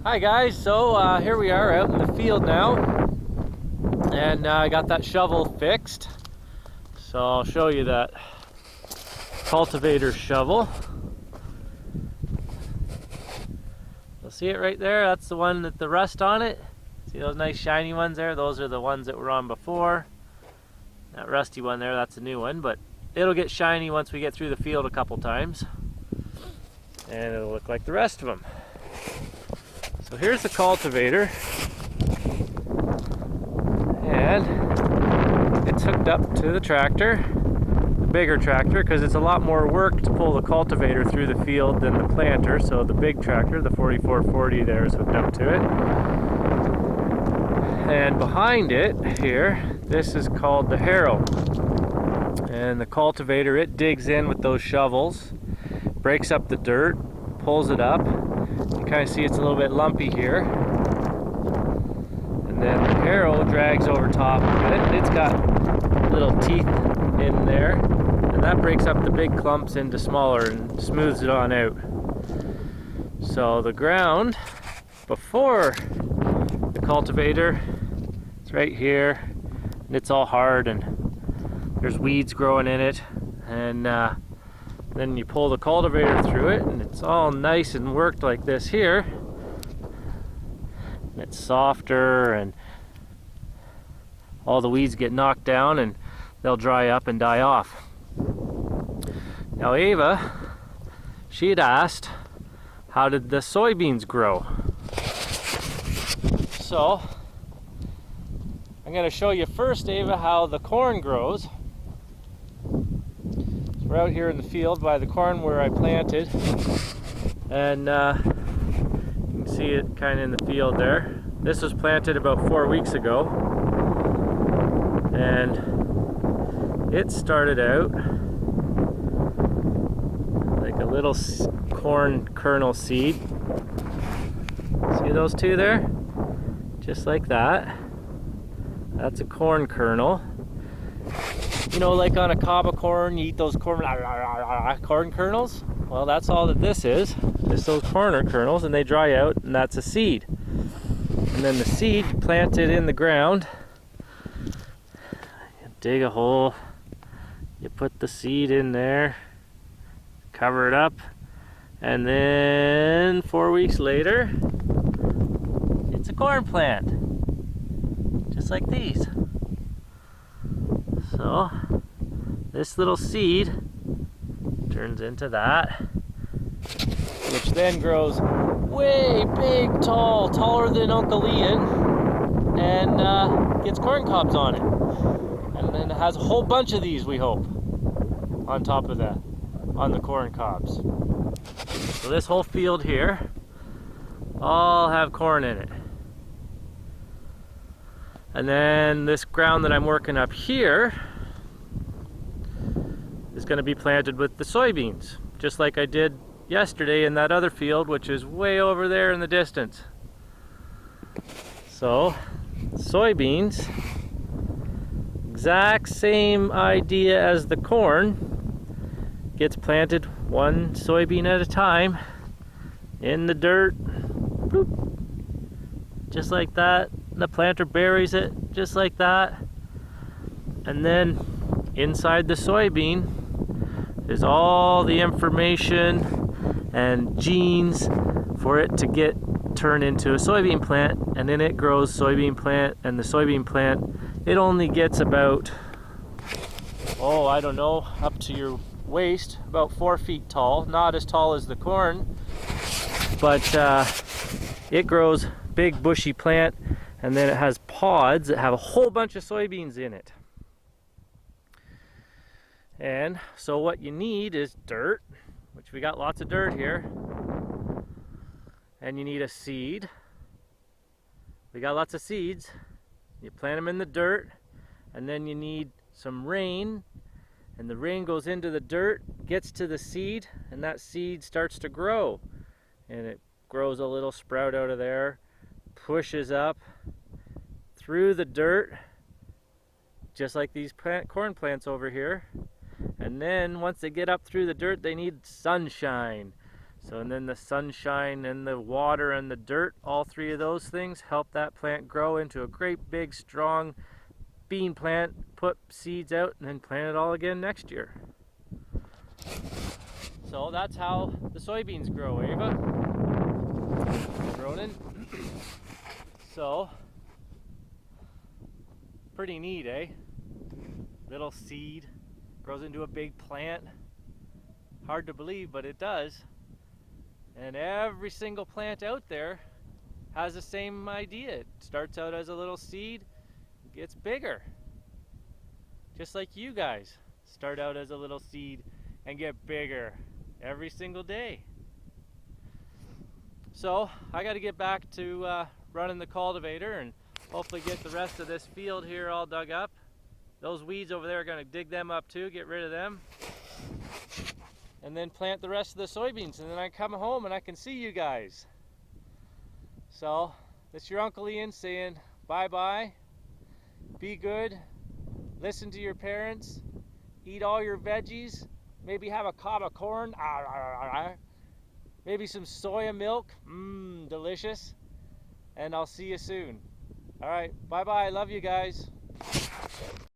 Hi guys, so here we are out in the field now, and I got that shovel fixed. So I'll show you that cultivator shovel. You'll see it right there. That's the one with the rust on it. See those nice shiny ones there? Those are the ones that were on before. That rusty one there, that's a new one, but it'll get shiny once we get through the field a couple times, and it'll look like the rest of them. So here's the cultivator, and it's hooked up to the tractor, the bigger tractor, because it's a lot more work to pull the cultivator through the field than the planter. So the big tractor, the 4440 there, is hooked up to it. And behind it here, this is called the harrow. And the cultivator, it digs in with those shovels, breaks up the dirt, pulls it up. You kind of see it's a little bit lumpy here. And then the harrow drags over top of it. It's got little teeth in there. And that breaks up the big clumps into smaller and smooths it on out. So the ground before the cultivator, it's right here. And it's all hard and there's weeds growing in it. And then you pull the cultivator through it and it's all nice and worked like this here. And it's softer and all the weeds get knocked down and they'll dry up and die off. Now Ava, she had asked, how did the soybeans grow? So I'm going to show you first, Ava, how the corn grows. We're out here in the field by the corn where I planted, and you can see it kind of in the field there. This was planted about 4 weeks ago, and it started out like a little corn kernel seed. See those two there? Just like that. That's a corn kernel. You know, like on a cob of corn, you eat those corn kernels? Well, that's all that this is. Just those corn kernels, and they dry out, and that's a seed. And then the seed planted in the ground. You dig a hole, you put the seed in there, cover it up, and then 4 weeks later, it's a corn plant. Just like these. So this little seed turns into that, which then grows way big, tall, taller than Uncle Ian, and gets corn cobs on it. And then it has a whole bunch of these, we hope, on top of that, on the corn cobs. So this whole field here all have corn in it. And then this ground that I'm working up here is going to be planted with the soybeans, just like I did yesterday in that other field, which is way over there in the distance. So soybeans, exact same idea as the corn, gets planted one soybean at a time in the dirt, boop, just like that. The planter buries it just like that, and then inside the soybean is all the information and genes for it to get turned into a soybean plant, and then it grows soybean plant. And the soybean plant, it only gets about, oh, I don't know, up to your waist, about 4 feet tall. Not as tall as the corn, but it grows big bushy plant. And then it has pods that have a whole bunch of soybeans in it. And so what you need is dirt, which we got lots of dirt here. And you need a seed. We got lots of seeds. You plant them in the dirt. And then you need some rain. And the rain goes into the dirt, gets to the seed, and that seed starts to grow. And it grows a little sprout out of there, pushes up through the dirt, just like these corn plants over here, and And then once they get up through the dirt, they need sunshine. So, and then the sunshine and the water and the dirt, all three of those things help that plant grow into a great big strong bean plant, put seeds out, and then plant it all again next year. So that's how the soybeans grow, Ava. Ronan. So, pretty neat, eh? Little seed grows into a big plant. Hard to believe, but it does. And every single plant out there has the same idea. It starts out as a little seed, gets bigger. Just like you guys start out as a little seed and get bigger every single day. So I got to get back to running the cultivator and hopefully get the rest of this field here all dug up. Those weeds over there are going to dig them up too, get rid of them. And then plant the rest of the soybeans, and then I come home and I can see you guys. So, it's your Uncle Ian saying bye-bye, be good, listen to your parents, eat all your veggies, maybe have a cob of corn, maybe some soya milk, delicious, and I'll see you soon. All right, bye-bye, love you guys.